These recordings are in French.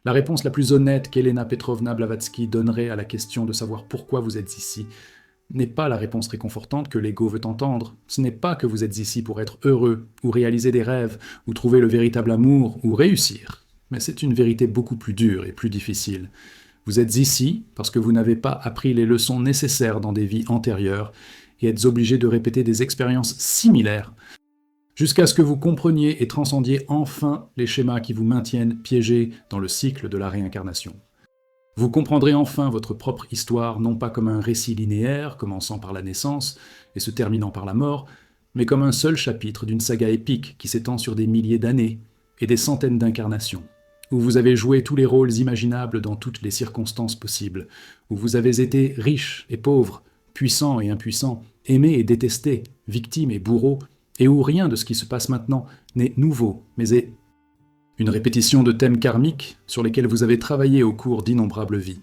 La réponse la plus honnête qu'Elena Petrovna Blavatsky donnerait à la question de savoir pourquoi vous êtes ici n'est pas la réponse réconfortante que l'ego veut entendre. Ce n'est pas que vous êtes ici pour être heureux, ou réaliser des rêves, ou trouver le véritable amour, ou réussir. Mais c'est une vérité beaucoup plus dure et plus difficile. Vous êtes ici parce que vous n'avez pas appris les leçons nécessaires dans des vies antérieures et êtes obligé de répéter des expériences similaires jusqu'à ce que vous compreniez et transcendiez enfin les schémas qui vous maintiennent piégés dans le cycle de la réincarnation. Vous comprendrez enfin votre propre histoire non pas comme un récit linéaire commençant par la naissance et se terminant par la mort, mais comme un seul chapitre d'une saga épique qui s'étend sur des milliers d'années et des centaines d'incarnations, où vous avez joué tous les rôles imaginables dans toutes les circonstances possibles, où vous avez été riche et pauvre, puissant et impuissant, aimé et détesté, victime et bourreau, et où rien de ce qui se passe maintenant n'est nouveau, mais est une répétition de thèmes karmiques sur lesquels vous avez travaillé au cours d'innombrables vies.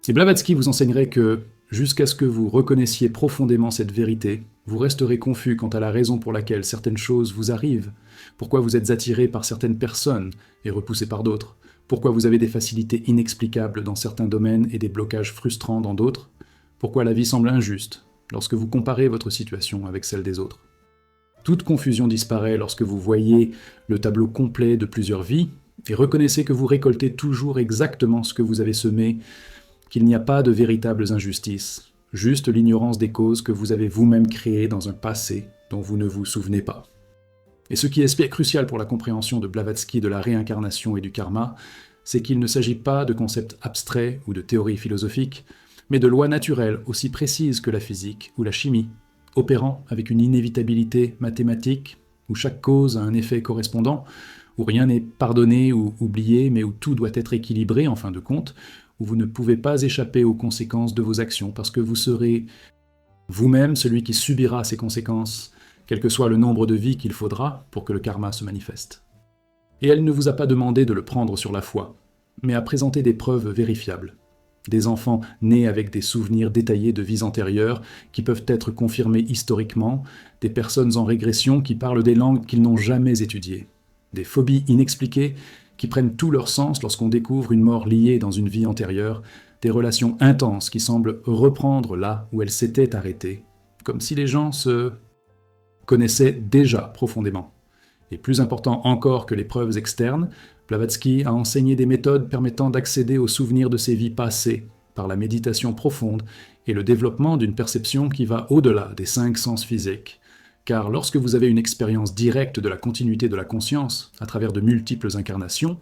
Et Blavatsky vous enseignerait que, jusqu'à ce que vous reconnaissiez profondément cette vérité, vous resterez confus quant à la raison pour laquelle certaines choses vous arrivent, pourquoi vous êtes attiré par certaines personnes et repoussé par d'autres, pourquoi vous avez des facilités inexplicables dans certains domaines et des blocages frustrants dans d'autres, pourquoi la vie semble injuste lorsque vous comparez votre situation avec celle des autres. Toute confusion disparaît lorsque vous voyez le tableau complet de plusieurs vies et reconnaissez que vous récoltez toujours exactement ce que vous avez semé, qu'il n'y a pas de véritables injustices, juste l'ignorance des causes que vous avez vous-même créées dans un passé dont vous ne vous souvenez pas. Et ce qui est crucial pour la compréhension de Blavatsky de la réincarnation et du karma, c'est qu'il ne s'agit pas de concepts abstraits ou de théories philosophiques, mais de lois naturelles aussi précises que la physique ou la chimie, opérant avec une inévitabilité mathématique, où chaque cause a un effet correspondant, où rien n'est pardonné ou oublié, mais où tout doit être équilibré en fin de compte, où vous ne pouvez pas échapper aux conséquences de vos actions, parce que vous serez vous-même celui qui subira ces conséquences, quel que soit le nombre de vies qu'il faudra pour que le karma se manifeste. Et elle ne vous a pas demandé de le prendre sur la foi, mais à présenter des preuves vérifiables. Des enfants nés avec des souvenirs détaillés de vies antérieures qui peuvent être confirmés historiquement, des personnes en régression qui parlent des langues qu'ils n'ont jamais étudiées, des phobies inexpliquées qui prennent tout leur sens lorsqu'on découvre une mort liée dans une vie antérieure, des relations intenses qui semblent reprendre là où elles s'étaient arrêtées, comme si les gens se connaissaient déjà profondément. Et plus important encore que les preuves externes, Blavatsky a enseigné des méthodes permettant d'accéder aux souvenirs de ses vies passées par la méditation profonde et le développement d'une perception qui va au-delà des 5 sens physiques. Car lorsque vous avez une expérience directe de la continuité de la conscience à travers de multiples incarnations,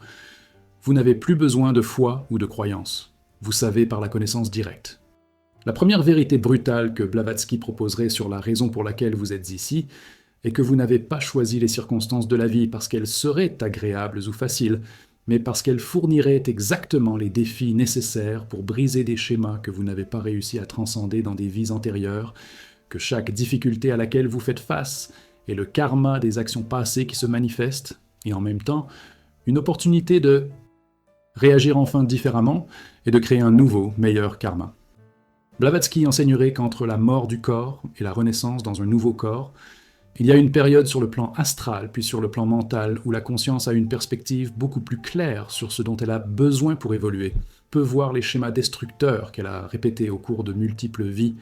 vous n'avez plus besoin de foi ou de croyance. Vous savez par la connaissance directe. La première vérité brutale que Blavatsky proposerait sur la raison pour laquelle vous êtes ici est que vous n'avez pas choisi les circonstances de la vie parce qu'elles seraient agréables ou faciles, mais parce qu'elles fourniraient exactement les défis nécessaires pour briser des schémas que vous n'avez pas réussi à transcender dans des vies antérieures, que chaque difficulté à laquelle vous faites face est le karma des actions passées qui se manifestent, et en même temps, une opportunité de réagir enfin différemment et de créer un nouveau, meilleur karma. Blavatsky enseignerait qu'entre la mort du corps et la renaissance dans un nouveau corps, il y a une période sur le plan astral, puis sur le plan mental, où la conscience a une perspective beaucoup plus claire sur ce dont elle a besoin pour évoluer, peut voir les schémas destructeurs qu'elle a répétés au cours de multiples vies,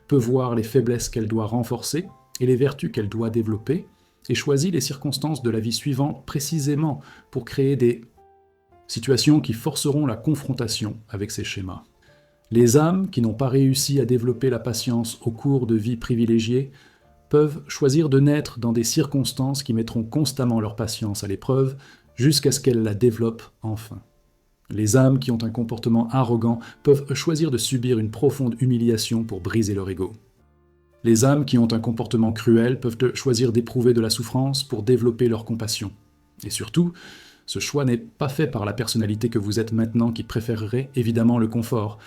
peut voir les faiblesses qu'elle doit renforcer et les vertus qu'elle doit développer, et choisit les circonstances de la vie suivante précisément pour créer des situations qui forceront la confrontation avec ces schémas. Les âmes qui n'ont pas réussi à développer la patience au cours de vies privilégiées peuvent choisir de naître dans des circonstances qui mettront constamment leur patience à l'épreuve jusqu'à ce qu'elles la développent enfin. Les âmes qui ont un comportement arrogant peuvent choisir de subir une profonde humiliation pour briser leur ego. Les âmes qui ont un comportement cruel peuvent choisir d'éprouver de la souffrance pour développer leur compassion. Et surtout, ce choix n'est pas fait par la personnalité que vous êtes maintenant qui préférerait évidemment le confort,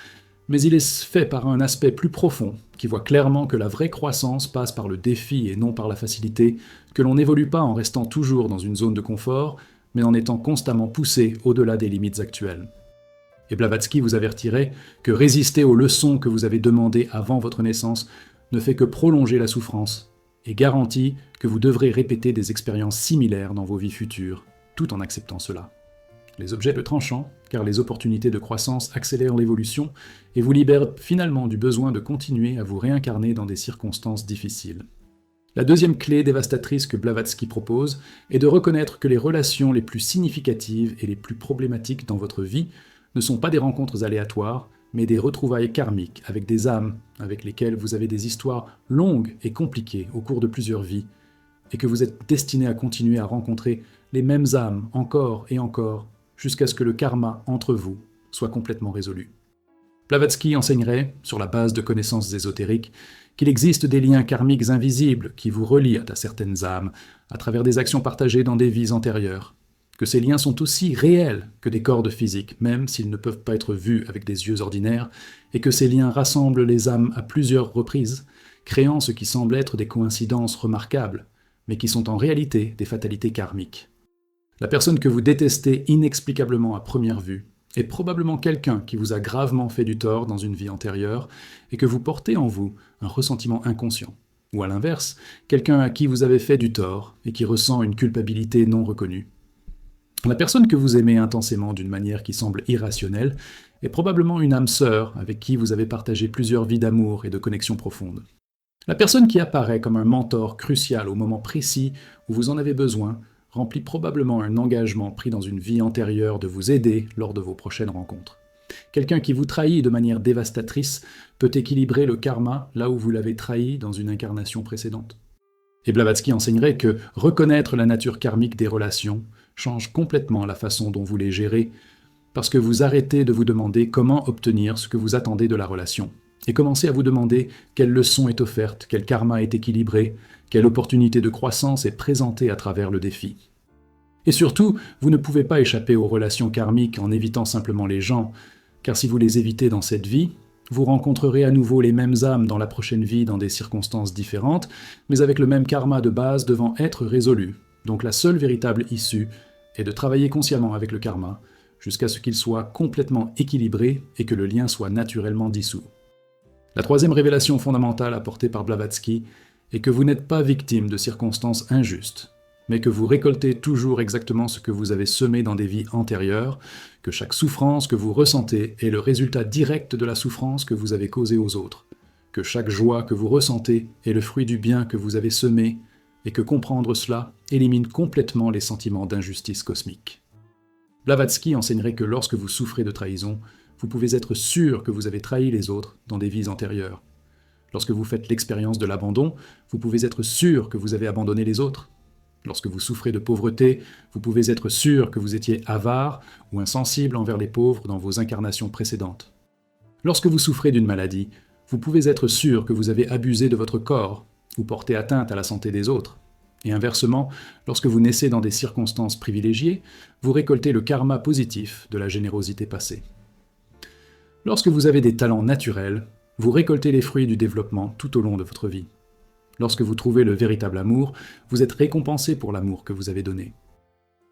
mais il est fait par un aspect plus profond, qui voit clairement que la vraie croissance passe par le défi et non par la facilité, que l'on n'évolue pas en restant toujours dans une zone de confort, mais en étant constamment poussé au-delà des limites actuelles. Et Blavatsky vous avertirait que résister aux leçons que vous avez demandées avant votre naissance ne fait que prolonger la souffrance, et garantit que vous devrez répéter des expériences similaires dans vos vies futures, tout en acceptant cela. les objets peu tranchants, car les opportunités de croissance accélèrent l'évolution et vous libèrent finalement du besoin de continuer à vous réincarner dans des circonstances difficiles. La deuxième clé dévastatrice que Blavatsky propose est de reconnaître que les relations les plus significatives et les plus problématiques dans votre vie ne sont pas des rencontres aléatoires, mais des retrouvailles karmiques avec des âmes avec lesquelles vous avez des histoires longues et compliquées au cours de plusieurs vies, et que vous êtes destiné à continuer à rencontrer les mêmes âmes encore et encore, jusqu'à ce que le karma entre vous soit complètement résolu. Blavatsky enseignerait, sur la base de connaissances ésotériques, qu'il existe des liens karmiques invisibles qui vous relient à certaines âmes, à travers des actions partagées dans des vies antérieures, que ces liens sont aussi réels que des cordes physiques, même s'ils ne peuvent pas être vus avec des yeux ordinaires, et que ces liens rassemblent les âmes à plusieurs reprises, créant ce qui semble être des coïncidences remarquables, mais qui sont en réalité des fatalités karmiques. La personne que vous détestez inexplicablement à première vue est probablement quelqu'un qui vous a gravement fait du tort dans une vie antérieure et que vous portez en vous un ressentiment inconscient. Ou à l'inverse, quelqu'un à qui vous avez fait du tort et qui ressent une culpabilité non reconnue. La personne que vous aimez intensément d'une manière qui semble irrationnelle est probablement une âme sœur avec qui vous avez partagé plusieurs vies d'amour et de connexion profonde. La personne qui apparaît comme un mentor crucial au moment précis où vous en avez besoin remplit probablement un engagement pris dans une vie antérieure de vous aider lors de vos prochaines rencontres. Quelqu'un qui vous trahit de manière dévastatrice peut équilibrer le karma là où vous l'avez trahi dans une incarnation précédente. Et Blavatsky enseignerait que reconnaître la nature karmique des relations change complètement la façon dont vous les gérez, parce que vous arrêtez de vous demander comment obtenir ce que vous attendez de la relation, et commencez à vous demander quelle leçon est offerte, quel karma est équilibré, quelle opportunité de croissance est présentée à travers le défi. Et surtout, vous ne pouvez pas échapper aux relations karmiques en évitant simplement les gens, car si vous les évitez dans cette vie, vous rencontrerez à nouveau les mêmes âmes dans la prochaine vie dans des circonstances différentes, mais avec le même karma de base devant être résolu. Donc la seule véritable issue est de travailler consciemment avec le karma, jusqu'à ce qu'il soit complètement équilibré et que le lien soit naturellement dissous. La troisième révélation fondamentale apportée par Blavatsky est que vous n'êtes pas victime de circonstances injustes, mais que vous récoltez toujours exactement ce que vous avez semé dans des vies antérieures, que chaque souffrance que vous ressentez est le résultat direct de la souffrance que vous avez causée aux autres, que chaque joie que vous ressentez est le fruit du bien que vous avez semé, et que comprendre cela élimine complètement les sentiments d'injustice cosmique. Blavatsky enseignerait que lorsque vous souffrez de trahison, vous pouvez être sûr que vous avez trahi les autres dans des vies antérieures. Lorsque vous faites l'expérience de l'abandon, vous pouvez être sûr que vous avez abandonné les autres. Lorsque vous souffrez de pauvreté, vous pouvez être sûr que vous étiez avare ou insensible envers les pauvres dans vos incarnations précédentes. Lorsque vous souffrez d'une maladie, vous pouvez être sûr que vous avez abusé de votre corps ou porté atteinte à la santé des autres. Et inversement, lorsque vous naissez dans des circonstances privilégiées, vous récoltez le karma positif de la générosité passée. Lorsque vous avez des talents naturels, vous récoltez les fruits du développement tout au long de votre vie. Lorsque vous trouvez le véritable amour, vous êtes récompensé pour l'amour que vous avez donné.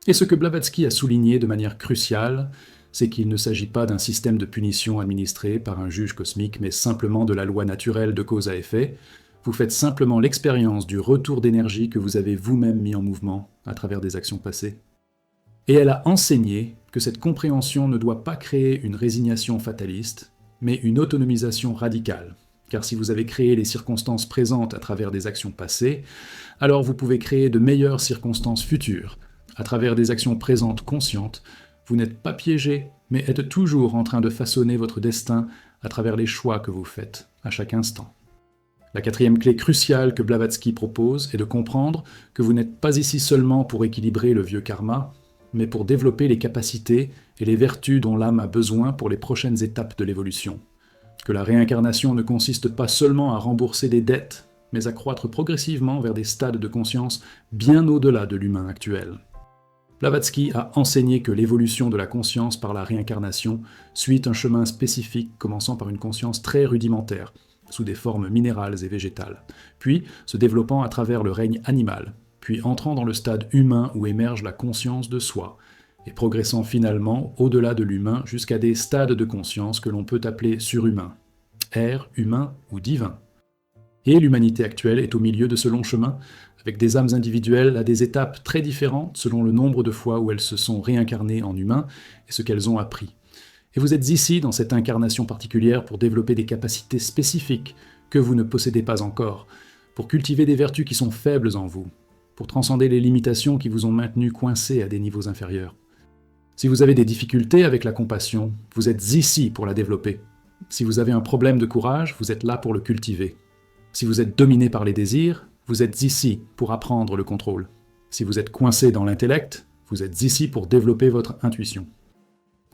Et ce que Blavatsky a souligné de manière cruciale, c'est qu'il ne s'agit pas d'un système de punition administré par un juge cosmique, mais simplement de la loi naturelle de cause à effet. Vous faites simplement l'expérience du retour d'énergie que vous avez vous-même mis en mouvement à travers des actions passées. Et elle a enseigné que cette compréhension ne doit pas créer une résignation fataliste, mais une autonomisation radicale. Car si vous avez créé les circonstances présentes à travers des actions passées, alors vous pouvez créer de meilleures circonstances futures. À travers des actions présentes conscientes, vous n'êtes pas piégé, mais êtes toujours en train de façonner votre destin à travers les choix que vous faites à chaque instant. La quatrième clé cruciale que Blavatsky propose est de comprendre que vous n'êtes pas ici seulement pour équilibrer le vieux karma, mais pour développer les capacités et les vertus dont l'âme a besoin pour les prochaines étapes de l'évolution. Que la réincarnation ne consiste pas seulement à rembourser des dettes, mais à croître progressivement vers des stades de conscience bien au-delà de l'humain actuel. Blavatsky a enseigné que l'évolution de la conscience par la réincarnation suit un chemin spécifique commençant par une conscience très rudimentaire, sous des formes minérales et végétales, puis se développant à travers le règne animal, puis entrant dans le stade humain où émerge la conscience de soi, et progressant finalement au-delà de l'humain jusqu'à des stades de conscience que l'on peut appeler surhumains, air, humain ou divin. Et l'humanité actuelle est au milieu de ce long chemin, avec des âmes individuelles à des étapes très différentes selon le nombre de fois où elles se sont réincarnées en humains et ce qu'elles ont appris. Et vous êtes ici, dans cette incarnation particulière, pour développer des capacités spécifiques que vous ne possédez pas encore, pour cultiver des vertus qui sont faibles en vous, pour transcender les limitations qui vous ont maintenu coincés à des niveaux inférieurs. Si vous avez des difficultés avec la compassion, vous êtes ici pour la développer. Si vous avez un problème de courage, vous êtes là pour le cultiver. Si vous êtes dominé par les désirs, vous êtes ici pour apprendre le contrôle. Si vous êtes coincé dans l'intellect, vous êtes ici pour développer votre intuition.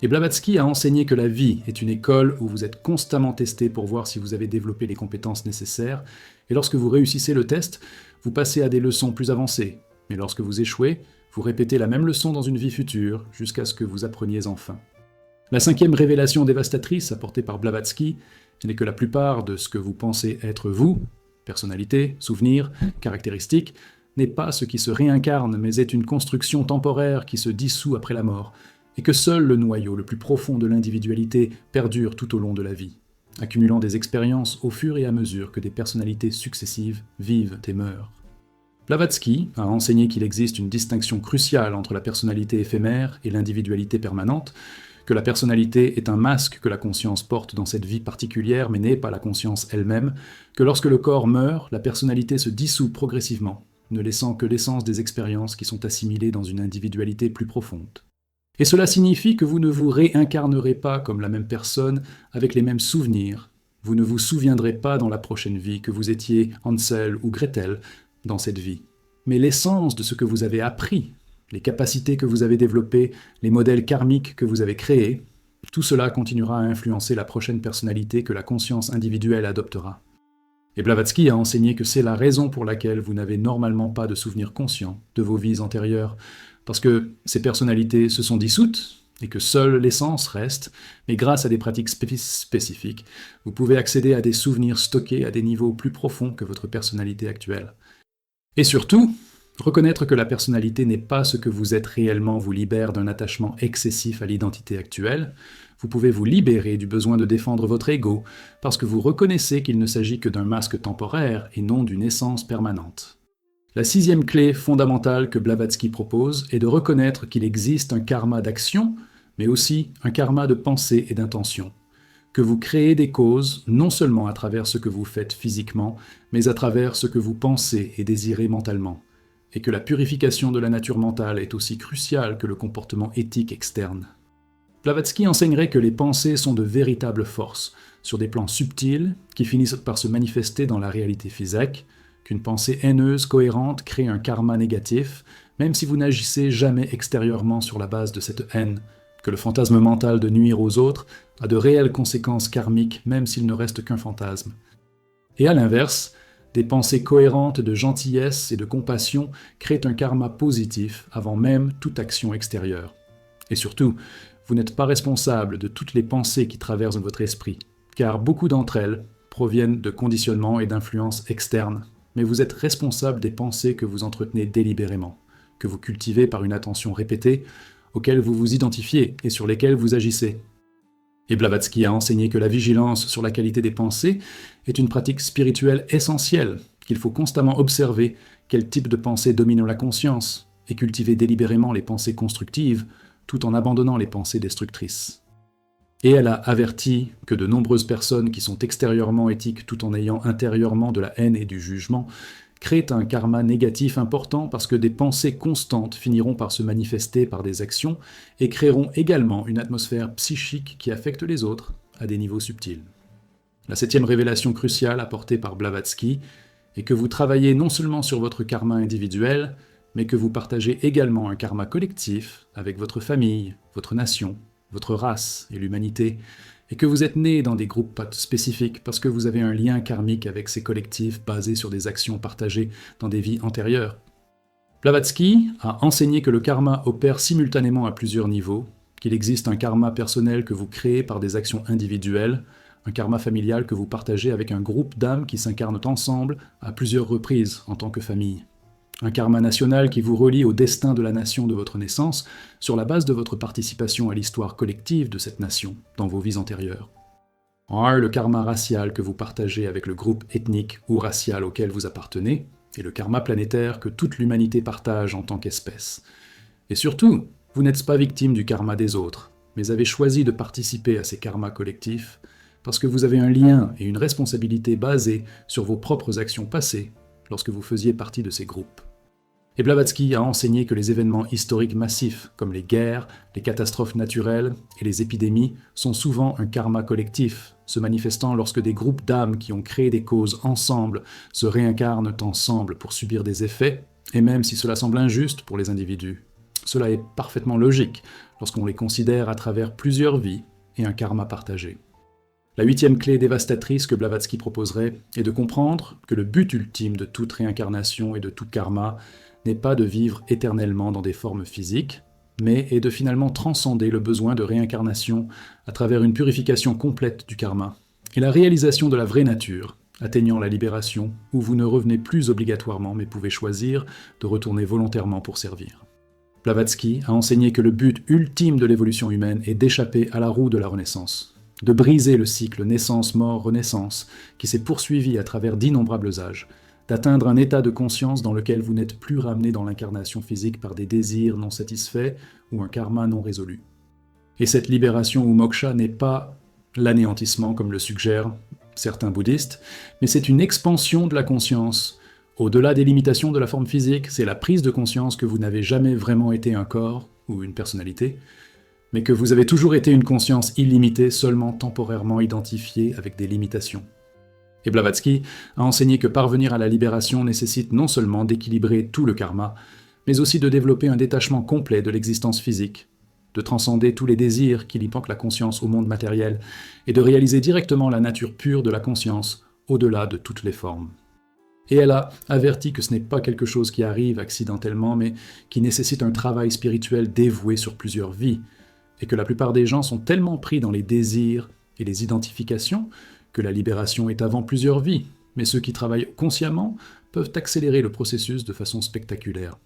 Et Blavatsky a enseigné que la vie est une école où vous êtes constamment testé pour voir si vous avez développé les compétences nécessaires, et lorsque vous réussissez le test, vous passez à des leçons plus avancées, mais lorsque vous échouez, vous répétez la même leçon dans une vie future, jusqu'à ce que vous appreniez enfin. La 5e révélation dévastatrice apportée par Blavatsky n'est que la plupart de ce que vous pensez être vous, personnalité, souvenirs, caractéristiques, n'est pas ce qui se réincarne, mais est une construction temporaire qui se dissout après la mort, et que seul le noyau le plus profond de l'individualité perdure tout au long de la vie, accumulant des expériences au fur et à mesure que des personnalités successives vivent et meurent. Blavatsky a enseigné qu'il existe une distinction cruciale entre la personnalité éphémère et l'individualité permanente, que la personnalité est un masque que la conscience porte dans cette vie particulière mais n'est pas la conscience elle-même, que lorsque le corps meurt, la personnalité se dissout progressivement, ne laissant que l'essence des expériences qui sont assimilées dans une individualité plus profonde. Et cela signifie que vous ne vous réincarnerez pas comme la même personne avec les mêmes souvenirs. Vous ne vous souviendrez pas dans la prochaine vie que vous étiez Hansel ou Gretel dans cette vie. Mais l'essence de ce que vous avez appris, les capacités que vous avez développées, les modèles karmiques que vous avez créés, tout cela continuera à influencer la prochaine personnalité que la conscience individuelle adoptera. Et Blavatsky a enseigné que c'est la raison pour laquelle vous n'avez normalement pas de souvenirs conscients de vos vies antérieures, parce que ces personnalités se sont dissoutes et que seule l'essence reste, mais grâce à des pratiques spécifiques, vous pouvez accéder à des souvenirs stockés à des niveaux plus profonds que votre personnalité actuelle. Et surtout, reconnaître que la personnalité n'est pas ce que vous êtes réellement vous libère d'un attachement excessif à l'identité actuelle. Vous pouvez vous libérer du besoin de défendre votre ego, parce que vous reconnaissez qu'il ne s'agit que d'un masque temporaire et non d'une essence permanente. La 6e clé fondamentale que Blavatsky propose est de reconnaître qu'il existe un karma d'action, mais aussi un karma de pensée et d'intention. Que vous créez des causes non seulement à travers ce que vous faites physiquement, mais à travers ce que vous pensez et désirez mentalement. Et que la purification de la nature mentale est aussi cruciale que le comportement éthique externe. Blavatsky enseignerait que les pensées sont de véritables forces, sur des plans subtils, qui finissent par se manifester dans la réalité physique, qu'une pensée haineuse cohérente crée un karma négatif, même si vous n'agissez jamais extérieurement sur la base de cette haine, que le fantasme mental de nuire aux autres a de réelles conséquences karmiques même s'il ne reste qu'un fantasme. Et à l'inverse, des pensées cohérentes de gentillesse et de compassion créent un karma positif avant même toute action extérieure. Et surtout, vous n'êtes pas responsable de toutes les pensées qui traversent votre esprit, car beaucoup d'entre elles proviennent de conditionnements et d'influences externes, mais vous êtes responsable des pensées que vous entretenez délibérément, que vous cultivez par une attention répétée, auxquelles vous vous identifiez et sur lesquelles vous agissez. Et Blavatsky a enseigné que la vigilance sur la qualité des pensées est une pratique spirituelle essentielle, qu'il faut constamment observer quel type de pensée domine la conscience, et cultiver délibérément les pensées constructives, tout en abandonnant les pensées destructrices. Et elle a averti que de nombreuses personnes qui sont extérieurement éthiques tout en ayant intérieurement de la haine et du jugement créent un karma négatif important parce que des pensées constantes finiront par se manifester par des actions et créeront également une atmosphère psychique qui affecte les autres à des niveaux subtils. La 7e révélation cruciale apportée par Blavatsky est que vous travaillez non seulement sur votre karma individuel, mais que vous partagez également un karma collectif avec votre famille, votre nation, votre race et l'humanité, et que vous êtes né dans des groupes spécifiques parce que vous avez un lien karmique avec ces collectifs basés sur des actions partagées dans des vies antérieures. Blavatsky a enseigné que le karma opère simultanément à plusieurs niveaux, qu'il existe un karma personnel que vous créez par des actions individuelles, un karma familial que vous partagez avec un groupe d'âmes qui s'incarnent ensemble à plusieurs reprises en tant que famille. Un karma national qui vous relie au destin de la nation de votre naissance sur la base de votre participation à l'histoire collective de cette nation dans vos vies antérieures. Un, le karma racial que vous partagez avec le groupe ethnique ou racial auquel vous appartenez, et le karma planétaire que toute l'humanité partage en tant qu'espèce. Et surtout, vous n'êtes pas victime du karma des autres, mais avez choisi de participer à ces karmas collectifs parce que vous avez un lien et une responsabilité basés sur vos propres actions passées lorsque vous faisiez partie de ces groupes. Et Blavatsky a enseigné que les événements historiques massifs, comme les guerres, les catastrophes naturelles et les épidémies, sont souvent un karma collectif, se manifestant lorsque des groupes d'âmes qui ont créé des causes ensemble se réincarnent ensemble pour subir des effets, et même si cela semble injuste pour les individus. Cela est parfaitement logique lorsqu'on les considère à travers plusieurs vies et un karma partagé. La 8e clé dévastatrice que Blavatsky proposerait est de comprendre que le but ultime de toute réincarnation et de tout karma n'est pas de vivre éternellement dans des formes physiques, mais est de finalement transcender le besoin de réincarnation à travers une purification complète du karma et la réalisation de la vraie nature, atteignant la libération où vous ne revenez plus obligatoirement mais pouvez choisir de retourner volontairement pour servir. Blavatsky a enseigné que le but ultime de l'évolution humaine est d'échapper à la roue de la renaissance, de briser le cycle naissance-mort-renaissance qui s'est poursuivi à travers d'innombrables âges, d'atteindre un état de conscience dans lequel vous n'êtes plus ramené dans l'incarnation physique par des désirs non satisfaits ou un karma non résolu. Et cette libération ou moksha n'est pas l'anéantissement comme le suggèrent certains bouddhistes, mais c'est une expansion de la conscience. Au-delà des limitations de la forme physique, c'est la prise de conscience que vous n'avez jamais vraiment été un corps ou une personnalité, mais que vous avez toujours été une conscience illimitée, seulement temporairement identifiée avec des limitations. Et Blavatsky a enseigné que parvenir à la libération nécessite non seulement d'équilibrer tout le karma, mais aussi de développer un détachement complet de l'existence physique, de transcender tous les désirs qui limitent la conscience au monde matériel, et de réaliser directement la nature pure de la conscience, au-delà de toutes les formes. Et elle a averti que ce n'est pas quelque chose qui arrive accidentellement, mais qui nécessite un travail spirituel dévoué sur plusieurs vies, et que la plupart des gens sont tellement pris dans les désirs et les identifications que la libération est avant plusieurs vies, mais ceux qui travaillent consciemment peuvent accélérer le processus de façon spectaculaire.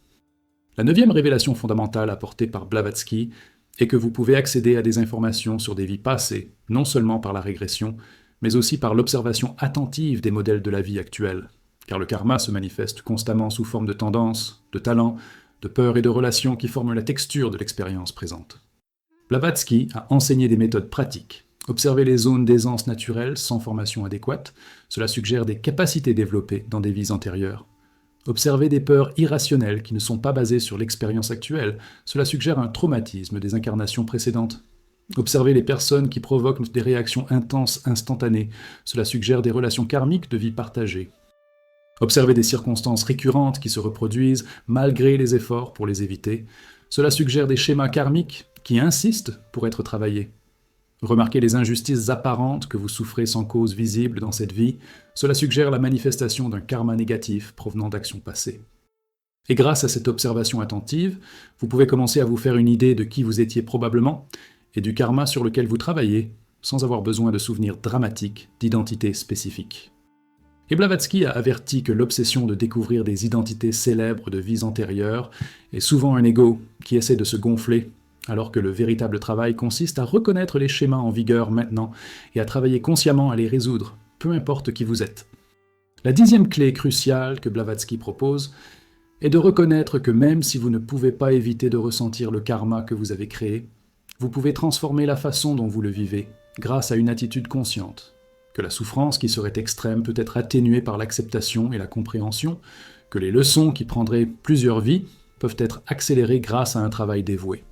La 9e révélation fondamentale apportée par Blavatsky est que vous pouvez accéder à des informations sur des vies passées, non seulement par la régression, mais aussi par l'observation attentive des modèles de la vie actuelle, car le karma se manifeste constamment sous forme de tendances, de talents, de peurs et de relations qui forment la texture de l'expérience présente. Blavatsky a enseigné des méthodes pratiques. Observer les zones d'aisance naturelle sans formation adéquate, cela suggère des capacités développées dans des vies antérieures. Observer des peurs irrationnelles qui ne sont pas basées sur l'expérience actuelle, cela suggère un traumatisme des incarnations précédentes. Observer les personnes qui provoquent des réactions intenses instantanées, cela suggère des relations karmiques de vie partagée. Observer des circonstances récurrentes qui se reproduisent malgré les efforts pour les éviter, cela suggère des schémas karmiques qui insistent pour être travaillés. Remarquez les injustices apparentes que vous souffrez sans cause visible dans cette vie, cela suggère la manifestation d'un karma négatif provenant d'actions passées. Et grâce à cette observation attentive, vous pouvez commencer à vous faire une idée de qui vous étiez probablement et du karma sur lequel vous travaillez, sans avoir besoin de souvenirs dramatiques d'identités spécifiques. Et Blavatsky a averti que l'obsession de découvrir des identités célèbres de vies antérieures est souvent un ego qui essaie de se gonfler, alors que le véritable travail consiste à reconnaître les schémas en vigueur maintenant et à travailler consciemment à les résoudre, peu importe qui vous êtes. La 10e clé cruciale que Blavatsky propose est de reconnaître que même si vous ne pouvez pas éviter de ressentir le karma que vous avez créé, vous pouvez transformer la façon dont vous le vivez grâce à une attitude consciente, que la souffrance qui serait extrême peut être atténuée par l'acceptation et la compréhension, que les leçons qui prendraient plusieurs vies peuvent être accélérées grâce à un travail dévoué.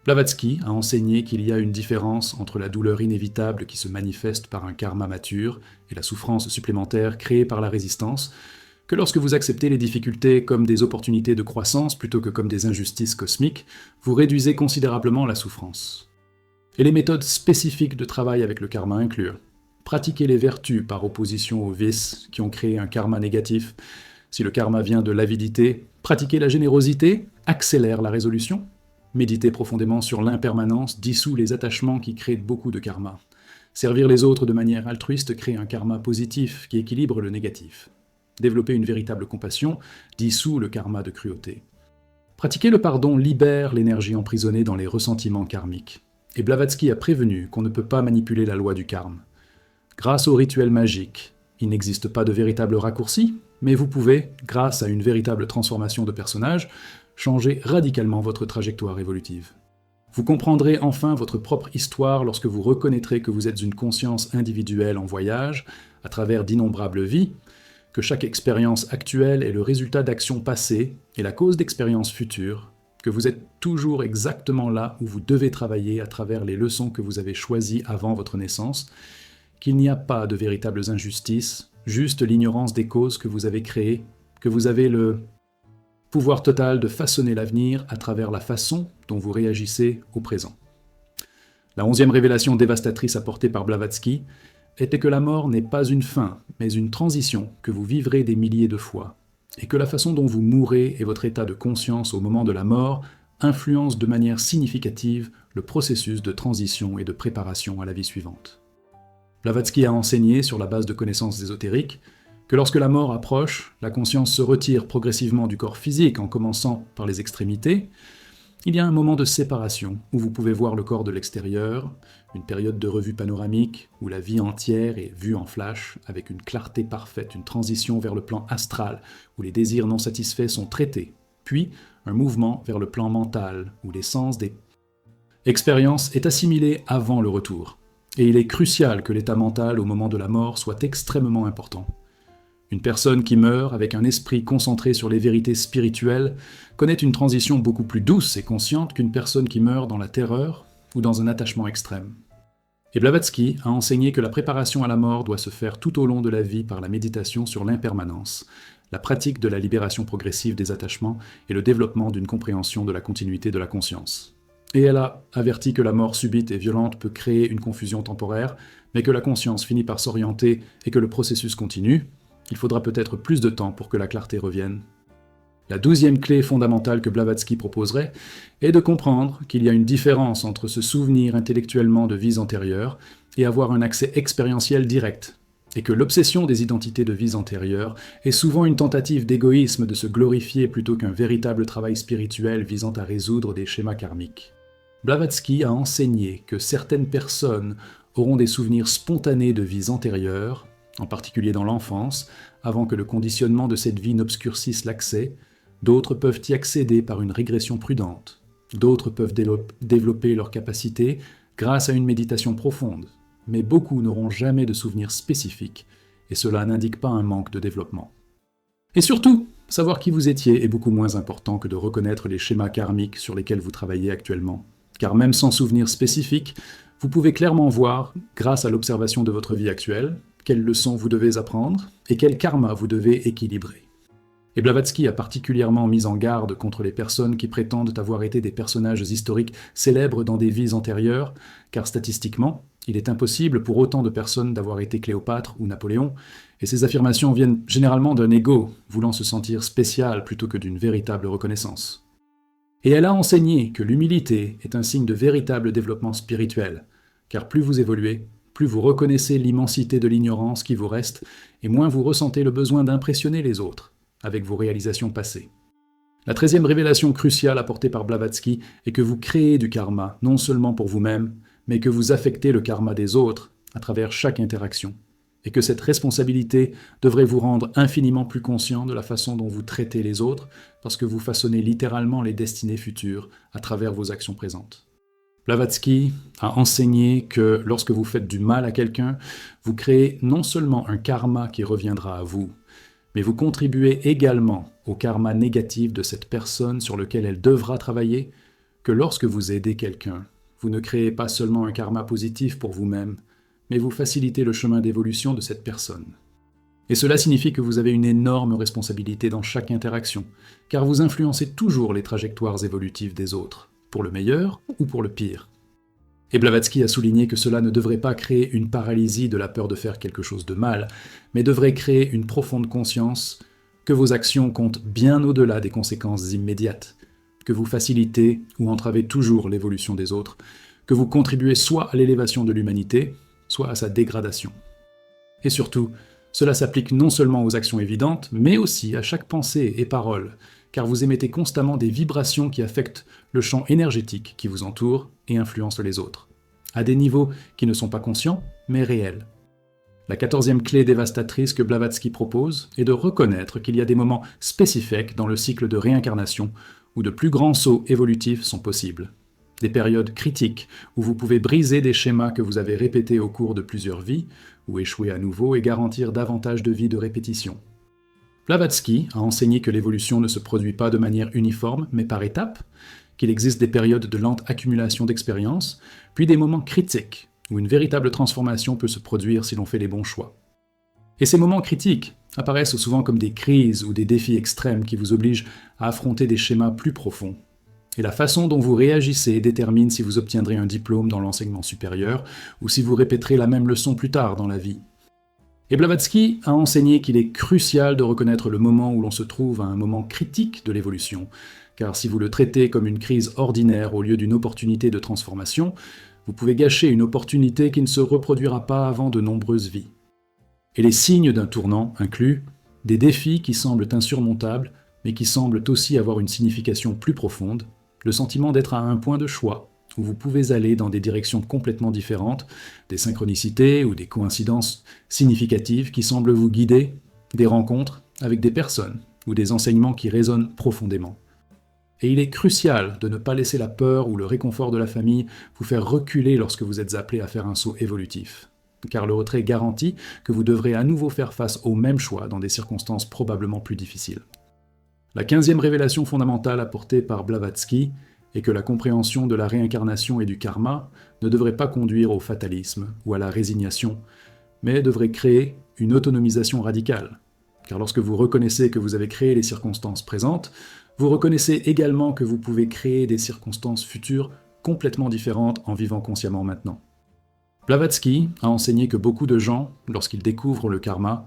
Blavatsky a enseigné qu'il y a une différence entre la douleur inévitable qui se manifeste par un karma mature et la souffrance supplémentaire créée par la résistance, que lorsque vous acceptez les difficultés comme des opportunités de croissance plutôt que comme des injustices cosmiques, vous réduisez considérablement la souffrance. Et les méthodes spécifiques de travail avec le karma incluent pratiquer les vertus par opposition aux vices qui ont créé un karma négatif. Si le karma vient de l'avidité, pratiquer la générosité accélère la résolution. Méditer profondément sur l'impermanence dissout les attachements qui créent beaucoup de karma. Servir les autres de manière altruiste crée un karma positif qui équilibre le négatif. Développer une véritable compassion dissout le karma de cruauté. Pratiquer le pardon libère l'énergie emprisonnée dans les ressentiments karmiques. Et Blavatsky a prévenu qu'on ne peut pas manipuler la loi du karma. grâce au rituel magique. Il n'existe pas de véritable raccourci, mais vous pouvez, grâce à une véritable transformation de personnage, changer radicalement votre trajectoire évolutive. Vous comprendrez enfin votre propre histoire lorsque vous reconnaîtrez que vous êtes une conscience individuelle en voyage, à travers d'innombrables vies, que chaque expérience actuelle est le résultat d'actions passées et la cause d'expériences futures, que vous êtes toujours exactement là où vous devez travailler à travers les leçons que vous avez choisies avant votre naissance, qu'il n'y a pas de véritables injustices, juste l'ignorance des causes que vous avez créées, que vous avez le pouvoir total de façonner l'avenir à travers la façon dont vous réagissez au présent. La 11e révélation dévastatrice apportée par Blavatsky était que la mort n'est pas une fin, mais une transition que vous vivrez des milliers de fois, et que la façon dont vous mourrez et votre état de conscience au moment de la mort influencent de manière significative le processus de transition et de préparation à la vie suivante. Blavatsky a enseigné, sur la base de connaissances ésotériques, que lorsque la mort approche, la conscience se retire progressivement du corps physique en commençant par les extrémités. Il y a un moment de séparation où vous pouvez voir le corps de l'extérieur, une période de revue panoramique où la vie entière est vue en flash avec une clarté parfaite, une transition vers le plan astral où les désirs non satisfaits sont traités, puis un mouvement vers le plan mental où l'essence des expériences est assimilée avant le retour. Et il est crucial que l'état mental au moment de la mort soit extrêmement important. Une personne qui meurt avec un esprit concentré sur les vérités spirituelles connaît une transition beaucoup plus douce et consciente qu'une personne qui meurt dans la terreur ou dans un attachement extrême. Et Blavatsky a enseigné que la préparation à la mort doit se faire tout au long de la vie par la méditation sur l'impermanence, la pratique de la libération progressive des attachements et le développement d'une compréhension de la continuité de la conscience. Et elle a averti que la mort subite et violente peut créer une confusion temporaire, mais que la conscience finit par s'orienter et que le processus continue. Il faudra peut-être plus de temps pour que la clarté revienne. La 12e clé fondamentale que Blavatsky proposerait est de comprendre qu'il y a une différence entre se souvenir intellectuellement de vies antérieures et avoir un accès expérientiel direct, et que l'obsession des identités de vies antérieures est souvent une tentative d'égoïsme de se glorifier plutôt qu'un véritable travail spirituel visant à résoudre des schémas karmiques. Blavatsky a enseigné que certaines personnes auront des souvenirs spontanés de vies antérieures, en particulier dans l'enfance, avant que le conditionnement de cette vie n'obscurcisse l'accès. D'autres peuvent y accéder par une régression prudente. D'autres peuvent développer leurs capacités grâce à une méditation profonde. Mais beaucoup n'auront jamais de souvenirs spécifiques, et cela n'indique pas un manque de développement. Et surtout, savoir qui vous étiez est beaucoup moins important que de reconnaître les schémas karmiques sur lesquels vous travaillez actuellement. Car même sans souvenir spécifique, vous pouvez clairement voir, grâce à l'observation de votre vie actuelle, quelles leçons vous devez apprendre et quel karma vous devez équilibrer. Et Blavatsky a particulièrement mis en garde contre les personnes qui prétendent avoir été des personnages historiques célèbres dans des vies antérieures, car statistiquement, il est impossible pour autant de personnes d'avoir été Cléopâtre ou Napoléon, et ces affirmations viennent généralement d'un ego, voulant se sentir spécial plutôt que d'une véritable reconnaissance. Et elle a enseigné que l'humilité est un signe de véritable développement spirituel, car plus vous évoluez, plus vous reconnaissez l'immensité de l'ignorance qui vous reste, et moins vous ressentez le besoin d'impressionner les autres avec vos réalisations passées. La 13e révélation cruciale apportée par Blavatsky est que vous créez du karma, non seulement pour vous-même, mais que vous affectez le karma des autres à travers chaque interaction, et que cette responsabilité devrait vous rendre infiniment plus conscient de la façon dont vous traitez les autres, parce que vous façonnez littéralement les destinées futures à travers vos actions présentes. Blavatsky a enseigné que lorsque vous faites du mal à quelqu'un, vous créez non seulement un karma qui reviendra à vous, mais vous contribuez également au karma négatif de cette personne sur lequel elle devra travailler, que lorsque vous aidez quelqu'un, vous ne créez pas seulement un karma positif pour vous-même, mais vous facilitez le chemin d'évolution de cette personne. Et cela signifie que vous avez une énorme responsabilité dans chaque interaction, car vous influencez toujours les trajectoires évolutives des autres, pour le meilleur ou pour le pire. Et Blavatsky a souligné que cela ne devrait pas créer une paralysie de la peur de faire quelque chose de mal, mais devrait créer une profonde conscience que vos actions comptent bien au-delà des conséquences immédiates, que vous facilitez ou entravez toujours l'évolution des autres, que vous contribuez soit à l'élévation de l'humanité, soit à sa dégradation. Et surtout, cela s'applique non seulement aux actions évidentes, mais aussi à chaque pensée et parole, car vous émettez constamment des vibrations qui affectent le champ énergétique qui vous entoure et influencent les autres, à des niveaux qui ne sont pas conscients, mais réels. La 14e clé dévastatrice que Blavatsky propose est de reconnaître qu'il y a des moments spécifiques dans le cycle de réincarnation où de plus grands sauts évolutifs sont possibles. Des périodes critiques où vous pouvez briser des schémas que vous avez répétés au cours de plusieurs vies, ou échouer à nouveau et garantir davantage de vies de répétition. Blavatsky a enseigné que l'évolution ne se produit pas de manière uniforme, mais par étapes, qu'il existe des périodes de lente accumulation d'expérience, puis des moments critiques, où une véritable transformation peut se produire si l'on fait les bons choix. Et ces moments critiques apparaissent souvent comme des crises ou des défis extrêmes qui vous obligent à affronter des schémas plus profonds. Et la façon dont vous réagissez détermine si vous obtiendrez un diplôme dans l'enseignement supérieur ou si vous répéterez la même leçon plus tard dans la vie. Et Blavatsky a enseigné qu'il est crucial de reconnaître le moment où l'on se trouve à un moment critique de l'évolution, car si vous le traitez comme une crise ordinaire au lieu d'une opportunité de transformation, vous pouvez gâcher une opportunité qui ne se reproduira pas avant de nombreuses vies. Et les signes d'un tournant incluent des défis qui semblent insurmontables, mais qui semblent aussi avoir une signification plus profonde, le sentiment d'être à un point de choix, où vous pouvez aller dans des directions complètement différentes, des synchronicités ou des coïncidences significatives qui semblent vous guider, des rencontres avec des personnes ou des enseignements qui résonnent profondément. Et il est crucial de ne pas laisser la peur ou le réconfort de la famille vous faire reculer lorsque vous êtes appelé à faire un saut évolutif, car le retrait garantit que vous devrez à nouveau faire face au même choix dans des circonstances probablement plus difficiles. La 15e révélation fondamentale apportée par Blavatsky est que la compréhension de la réincarnation et du karma ne devrait pas conduire au fatalisme ou à la résignation, mais devrait créer une autonomisation radicale. Car lorsque vous reconnaissez que vous avez créé les circonstances présentes, vous reconnaissez également que vous pouvez créer des circonstances futures complètement différentes en vivant consciemment maintenant. Blavatsky a enseigné que beaucoup de gens, lorsqu'ils découvrent le karma,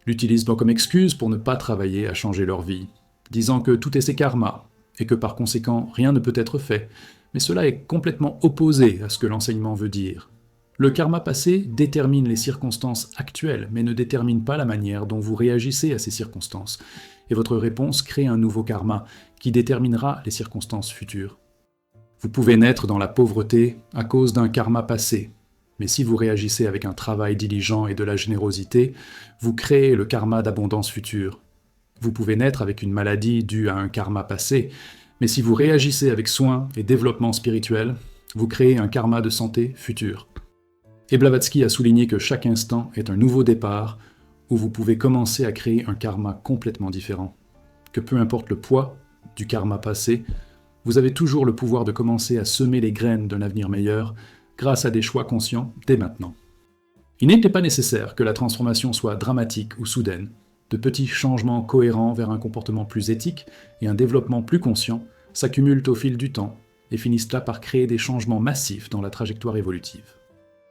l'utilisent comme excuse pour ne pas travailler à changer leur vie, disant que tout est ses karmas, et que par conséquent rien ne peut être fait, mais cela est complètement opposé à ce que l'enseignement veut dire. Le karma passé détermine les circonstances actuelles, mais ne détermine pas la manière dont vous réagissez à ces circonstances, et votre réponse crée un nouveau karma qui déterminera les circonstances futures. Vous pouvez naître dans la pauvreté à cause d'un karma passé, mais si vous réagissez avec un travail diligent et de la générosité, vous créez le karma d'abondance future. Vous pouvez naître avec une maladie due à un karma passé, mais si vous réagissez avec soin et développement spirituel, vous créez un karma de santé future. Et Blavatsky a souligné que chaque instant est un nouveau départ où vous pouvez commencer à créer un karma complètement différent. Que peu importe le poids du karma passé, vous avez toujours le pouvoir de commencer à semer les graines d'un avenir meilleur grâce à des choix conscients dès maintenant. Il n'était pas nécessaire que la transformation soit dramatique ou soudaine. De petits changements cohérents vers un comportement plus éthique et un développement plus conscient s'accumulent au fil du temps et finissent là par créer des changements massifs dans la trajectoire évolutive.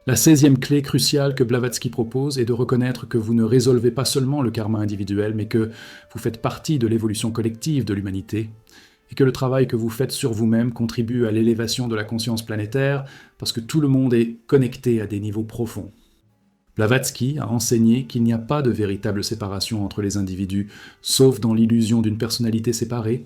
La 16e clé cruciale que Blavatsky propose est de reconnaître que vous ne résolvez pas seulement le karma individuel, mais que vous faites partie de l'évolution collective de l'humanité, et que le travail que vous faites sur vous-même contribue à l'élévation de la conscience planétaire, parce que tout le monde est connecté à des niveaux profonds. Blavatsky a enseigné qu'il n'y a pas de véritable séparation entre les individus, sauf dans l'illusion d'une personnalité séparée,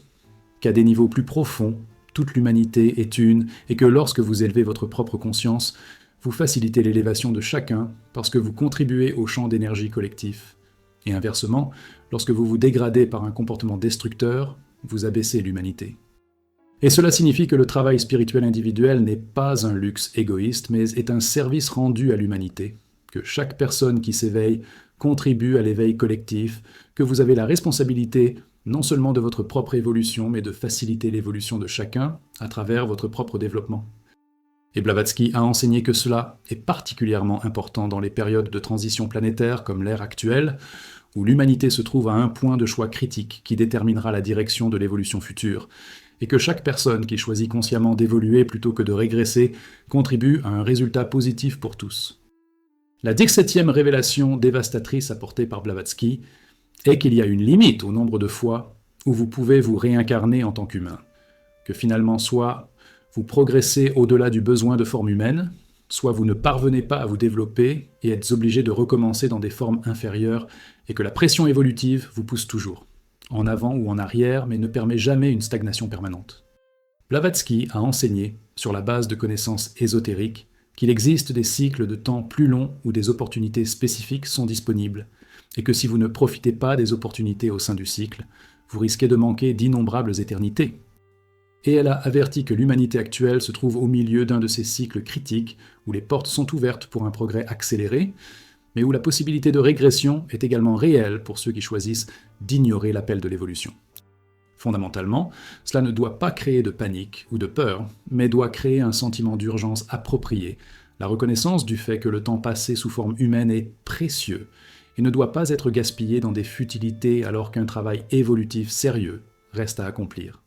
qu'à des niveaux plus profonds, toute l'humanité est une, et que lorsque vous élevez votre propre conscience, vous facilitez l'élévation de chacun parce que vous contribuez au champ d'énergie collectif. Et inversement, lorsque vous vous dégradez par un comportement destructeur, vous abaissez l'humanité. Et cela signifie que le travail spirituel individuel n'est pas un luxe égoïste, mais est un service rendu à l'humanité, que chaque personne qui s'éveille contribue à l'éveil collectif, que vous avez la responsabilité non seulement de votre propre évolution, mais de faciliter l'évolution de chacun à travers votre propre développement. Et Blavatsky a enseigné que cela est particulièrement important dans les périodes de transition planétaire comme l'ère actuelle, où l'humanité se trouve à un point de choix critique qui déterminera la direction de l'évolution future, et que chaque personne qui choisit consciemment d'évoluer plutôt que de régresser contribue à un résultat positif pour tous. La 17e révélation dévastatrice apportée par Blavatsky est qu'il y a une limite au nombre de fois où vous pouvez vous réincarner en tant qu'humain, que finalement soit vous progressez au-delà du besoin de forme humaine, soit vous ne parvenez pas à vous développer et êtes obligé de recommencer dans des formes inférieures et que la pression évolutive vous pousse toujours, en avant ou en arrière, mais ne permet jamais une stagnation permanente. Blavatsky a enseigné, sur la base de connaissances ésotériques, qu'il existe des cycles de temps plus longs où des opportunités spécifiques sont disponibles, et que si vous ne profitez pas des opportunités au sein du cycle, vous risquez de manquer d'innombrables éternités. Et elle a averti que l'humanité actuelle se trouve au milieu d'un de ces cycles critiques où les portes sont ouvertes pour un progrès accéléré, mais où la possibilité de régression est également réelle pour ceux qui choisissent d'ignorer l'appel de l'évolution. Fondamentalement, cela ne doit pas créer de panique ou de peur, mais doit créer un sentiment d'urgence approprié, la reconnaissance du fait que le temps passé sous forme humaine est précieux et ne doit pas être gaspillé dans des futilités alors qu'un travail évolutif sérieux reste à accomplir.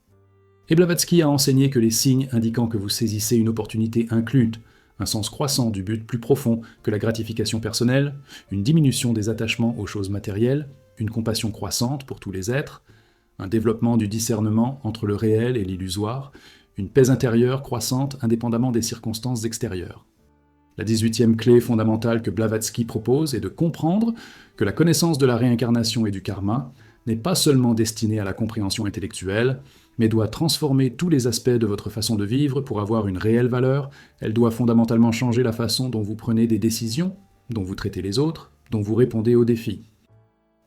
Et Blavatsky a enseigné que les signes indiquant que vous saisissez une opportunité incluent un sens croissant du but plus profond que la gratification personnelle, une diminution des attachements aux choses matérielles, une compassion croissante pour tous les êtres, un développement du discernement entre le réel et l'illusoire, une paix intérieure croissante indépendamment des circonstances extérieures. La 18e clé fondamentale que Blavatsky propose est de comprendre que la connaissance de la réincarnation et du karma n'est pas seulement destinée à la compréhension intellectuelle, mais doit transformer tous les aspects de votre façon de vivre pour avoir une réelle valeur. Elle doit fondamentalement changer la façon dont vous prenez des décisions, dont vous traitez les autres, dont vous répondez aux défis.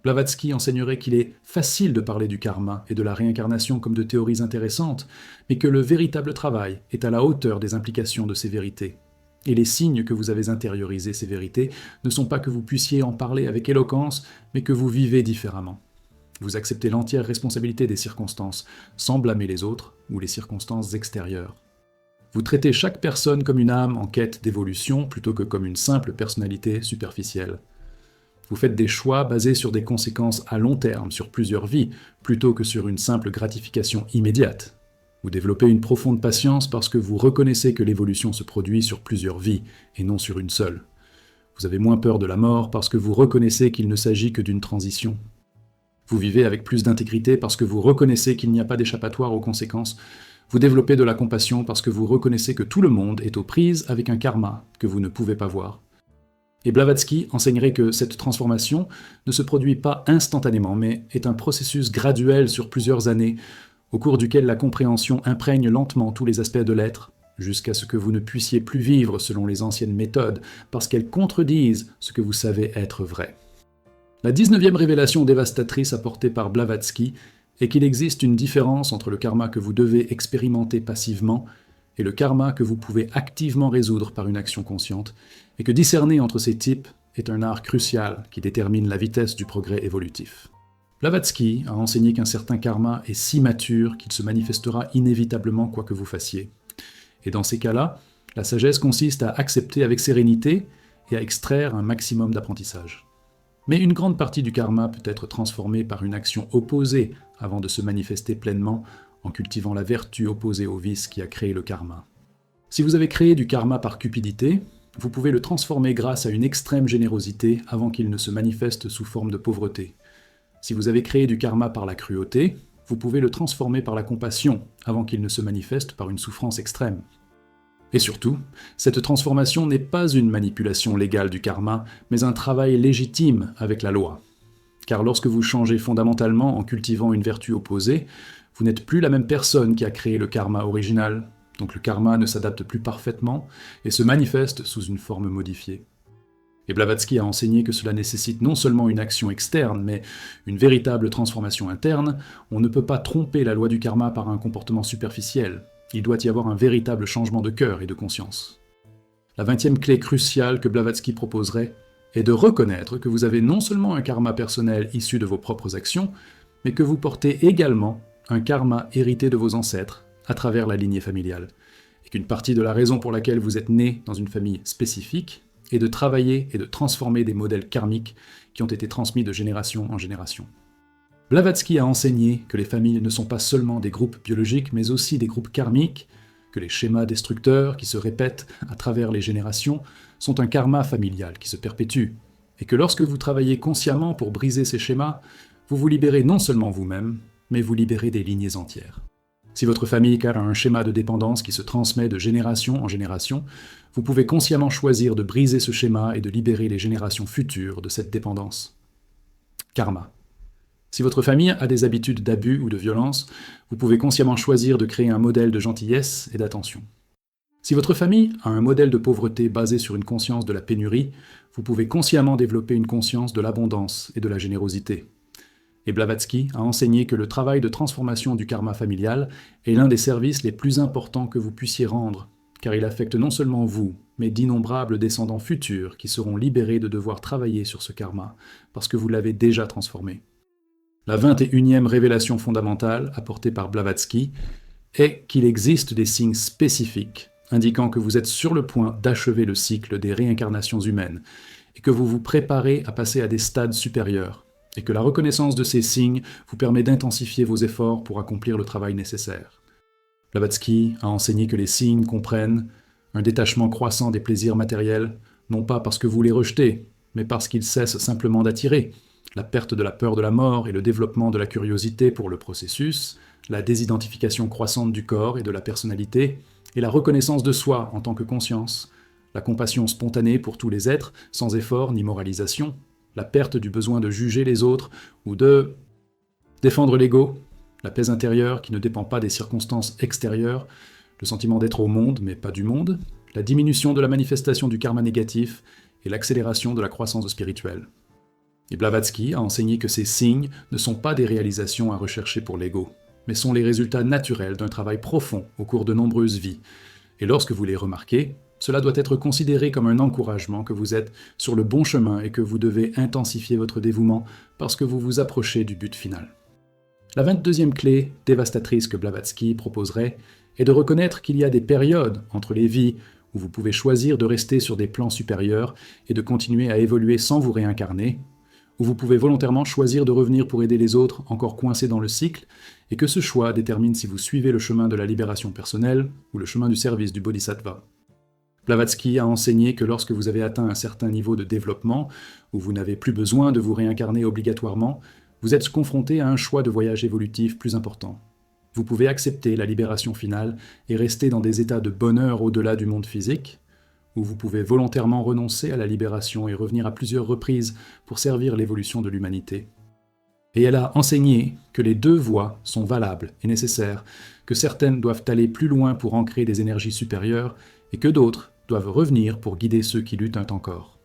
Blavatsky enseignerait qu'il est facile de parler du karma et de la réincarnation comme de théories intéressantes, mais que le véritable travail est à la hauteur des implications de ces vérités. Et les signes que vous avez intériorisés ces vérités ne sont pas que vous puissiez en parler avec éloquence, mais que vous vivez différemment. Vous acceptez l'entière responsabilité des circonstances, sans blâmer les autres ou les circonstances extérieures. Vous traitez chaque personne comme une âme en quête d'évolution plutôt que comme une simple personnalité superficielle. Vous faites des choix basés sur des conséquences à long terme, sur plusieurs vies, plutôt que sur une simple gratification immédiate. Vous développez une profonde patience parce que vous reconnaissez que l'évolution se produit sur plusieurs vies, et non sur une seule. Vous avez moins peur de la mort parce que vous reconnaissez qu'il ne s'agit que d'une transition. Vous vivez avec plus d'intégrité parce que vous reconnaissez qu'il n'y a pas d'échappatoire aux conséquences. Vous développez de la compassion parce que vous reconnaissez que tout le monde est aux prises avec un karma que vous ne pouvez pas voir. Et Blavatsky enseignerait que cette transformation ne se produit pas instantanément, mais est un processus graduel sur plusieurs années, au cours duquel la compréhension imprègne lentement tous les aspects de l'être, jusqu'à ce que vous ne puissiez plus vivre selon les anciennes méthodes, parce qu'elles contredisent ce que vous savez être vrai. La 19e révélation dévastatrice apportée par Blavatsky est qu'il existe une différence entre le karma que vous devez expérimenter passivement et le karma que vous pouvez activement résoudre par une action consciente, et que discerner entre ces types est un art crucial qui détermine la vitesse du progrès évolutif. Blavatsky a enseigné qu'un certain karma est si mature qu'il se manifestera inévitablement quoi que vous fassiez. Et dans ces cas-là, la sagesse consiste à accepter avec sérénité et à extraire un maximum d'apprentissage. Mais une grande partie du karma peut être transformée par une action opposée avant de se manifester pleinement en cultivant la vertu opposée au vice qui a créé le karma. Si vous avez créé du karma par cupidité, vous pouvez le transformer grâce à une extrême générosité avant qu'il ne se manifeste sous forme de pauvreté. Si vous avez créé du karma par la cruauté, vous pouvez le transformer par la compassion avant qu'il ne se manifeste par une souffrance extrême. Et surtout, cette transformation n'est pas une manipulation légale du karma, mais un travail légitime avec la loi. Car lorsque vous changez fondamentalement en cultivant une vertu opposée, vous n'êtes plus la même personne qui a créé le karma original, donc le karma ne s'adapte plus parfaitement et se manifeste sous une forme modifiée. Et Blavatsky a enseigné que cela nécessite non seulement une action externe, mais une véritable transformation interne. On ne peut pas tromper la loi du karma par un comportement superficiel. Il doit y avoir un véritable changement de cœur et de conscience. La 20e clé cruciale que Blavatsky proposerait est de reconnaître que vous avez non seulement un karma personnel issu de vos propres actions, mais que vous portez également un karma hérité de vos ancêtres à travers la lignée familiale, et qu'une partie de la raison pour laquelle vous êtes né dans une famille spécifique est de travailler et de transformer des modèles karmiques qui ont été transmis de génération en génération. Blavatsky a enseigné que les familles ne sont pas seulement des groupes biologiques, mais aussi des groupes karmiques, que les schémas destructeurs qui se répètent à travers les générations sont un karma familial qui se perpétue, et que lorsque vous travaillez consciemment pour briser ces schémas, vous vous libérez non seulement vous-même, mais vous libérez des lignées entières. Si votre famille a un schéma de dépendance qui se transmet de génération en génération, vous pouvez consciemment choisir de briser ce schéma et de libérer les générations futures de cette dépendance. Karma. Si votre famille a des habitudes d'abus ou de violence, vous pouvez consciemment choisir de créer un modèle de gentillesse et d'attention. Si votre famille a un modèle de pauvreté basé sur une conscience de la pénurie, vous pouvez consciemment développer une conscience de l'abondance et de la générosité. Et Blavatsky a enseigné que le travail de transformation du karma familial est l'un des services les plus importants que vous puissiez rendre, car il affecte non seulement vous, mais d'innombrables descendants futurs qui seront libérés de devoir travailler sur ce karma, parce que vous l'avez déjà transformé. La 21e révélation fondamentale apportée par Blavatsky est qu'il existe des signes spécifiques indiquant que vous êtes sur le point d'achever le cycle des réincarnations humaines et que vous vous préparez à passer à des stades supérieurs, et que la reconnaissance de ces signes vous permet d'intensifier vos efforts pour accomplir le travail nécessaire. Blavatsky a enseigné que les signes comprennent un détachement croissant des plaisirs matériels, non pas parce que vous les rejetez, mais parce qu'ils cessent simplement d'attirer, la perte de la peur de la mort et le développement de la curiosité pour le processus, la désidentification croissante du corps et de la personnalité, et la reconnaissance de soi en tant que conscience, la compassion spontanée pour tous les êtres, sans effort ni moralisation, la perte du besoin de juger les autres ou de défendre l'ego, la paix intérieure qui ne dépend pas des circonstances extérieures, le sentiment d'être au monde mais pas du monde, la diminution de la manifestation du karma négatif et l'accélération de la croissance spirituelle. Et Blavatsky a enseigné que ces signes ne sont pas des réalisations à rechercher pour l'ego, mais sont les résultats naturels d'un travail profond au cours de nombreuses vies. Et lorsque vous les remarquez, cela doit être considéré comme un encouragement que vous êtes sur le bon chemin et que vous devez intensifier votre dévouement parce que vous vous approchez du but final. La 22e clé dévastatrice que Blavatsky proposerait est de reconnaître qu'il y a des périodes entre les vies où vous pouvez choisir de rester sur des plans supérieurs et de continuer à évoluer sans vous réincarner, où vous pouvez volontairement choisir de revenir pour aider les autres encore coincés dans le cycle, et que ce choix détermine si vous suivez le chemin de la libération personnelle ou le chemin du service du bodhisattva. Blavatsky a enseigné que lorsque vous avez atteint un certain niveau de développement, où vous n'avez plus besoin de vous réincarner obligatoirement, vous êtes confronté à un choix de voyage évolutif plus important. Vous pouvez accepter la libération finale et rester dans des états de bonheur au-delà du monde physique, où vous pouvez volontairement renoncer à la libération et revenir à plusieurs reprises pour servir l'évolution de l'humanité. Et elle a enseigné que les deux voies sont valables et nécessaires, que certaines doivent aller plus loin pour ancrer des énergies supérieures et que d'autres doivent revenir pour guider ceux qui luttent encore.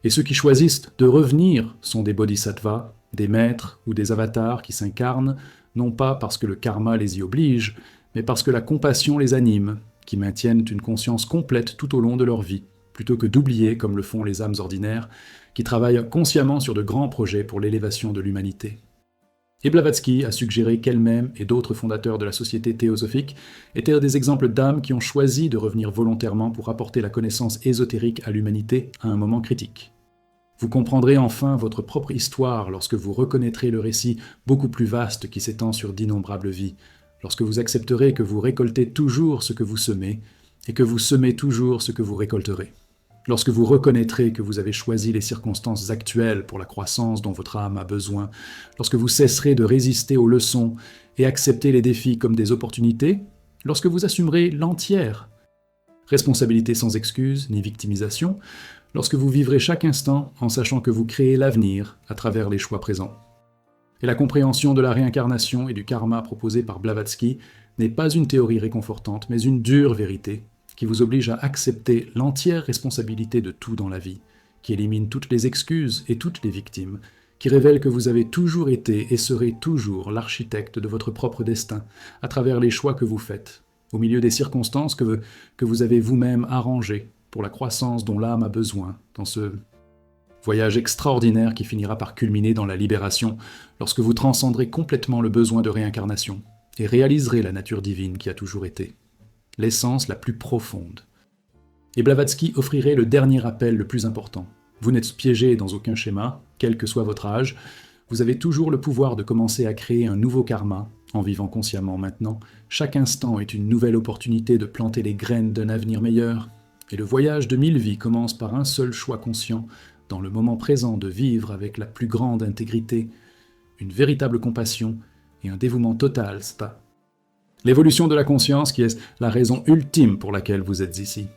Et ceux qui choisissent de revenir sont des bodhisattvas, des maîtres ou des avatars qui s'incarnent, non pas parce que le karma les y oblige, mais parce que la compassion les anime, qui maintiennent une conscience complète tout au long de leur vie, plutôt que d'oublier, comme le font les âmes ordinaires, qui travaillent consciemment sur de grands projets pour l'élévation de l'humanité. Et Blavatsky a suggéré qu'elle-même et d'autres fondateurs de la société théosophique étaient des exemples d'âmes qui ont choisi de revenir volontairement pour apporter la connaissance ésotérique à l'humanité à un moment critique. Vous comprendrez enfin votre propre histoire lorsque vous reconnaîtrez le récit beaucoup plus vaste qui s'étend sur d'innombrables vies, lorsque vous accepterez que vous récoltez toujours ce que vous semez, et que vous semez toujours ce que vous récolterez. Lorsque vous reconnaîtrez que vous avez choisi les circonstances actuelles pour la croissance dont votre âme a besoin, lorsque vous cesserez de résister aux leçons et accepter les défis comme des opportunités, lorsque vous assumerez l'entière responsabilité sans excuse ni victimisation, lorsque vous vivrez chaque instant en sachant que vous créez l'avenir à travers les choix présents. Et la compréhension de la réincarnation et du karma proposée par Blavatsky n'est pas une théorie réconfortante, mais une dure vérité qui vous oblige à accepter l'entière responsabilité de tout dans la vie, qui élimine toutes les excuses et toutes les victimes, qui révèle que vous avez toujours été et serez toujours l'architecte de votre propre destin, à travers les choix que vous faites, au milieu des circonstances que vous avez vous-même arrangées pour la croissance dont l'âme a besoin dans ce voyage extraordinaire qui finira par culminer dans la libération lorsque vous transcenderez complètement le besoin de réincarnation et réaliserez la nature divine qui a toujours été, l'essence la plus profonde. Et Blavatsky offrirait le dernier appel le plus important. Vous n'êtes piégé dans aucun schéma, quel que soit votre âge, vous avez toujours le pouvoir de commencer à créer un nouveau karma en vivant consciemment maintenant. Chaque instant est une nouvelle opportunité de planter les graines d'un avenir meilleur, et le voyage de 1000 vies commence par un seul choix conscient, dans le moment présent de vivre avec la plus grande intégrité, une véritable compassion et un dévouement total, l'évolution de la conscience qui est la raison ultime pour laquelle vous êtes ici.